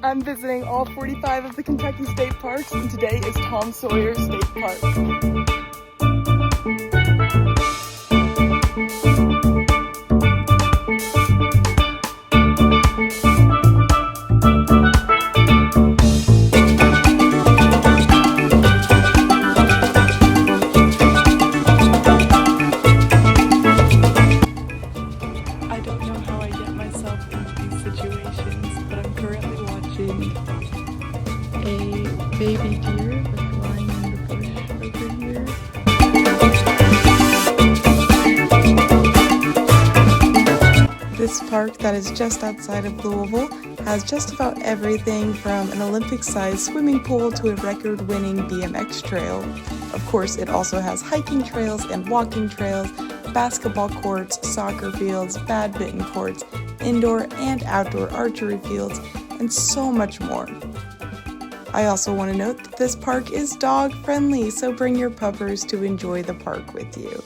I'm visiting all 45 of the Kentucky state parks, and today is Tom Sawyer State Park. I don't know how I get myself into these situations, but I'm currently watching a baby deer like lying in the bush over here. This park that is just outside of Louisville has just about everything from an Olympic-sized swimming pool to a record-winning BMX trail. Of course, it also has hiking trails and walking trails, basketball courts, soccer fields, badminton courts, indoor and outdoor archery fields, and so much more. I also want to note that this park is dog friendly, so bring your puppers to enjoy the park with you.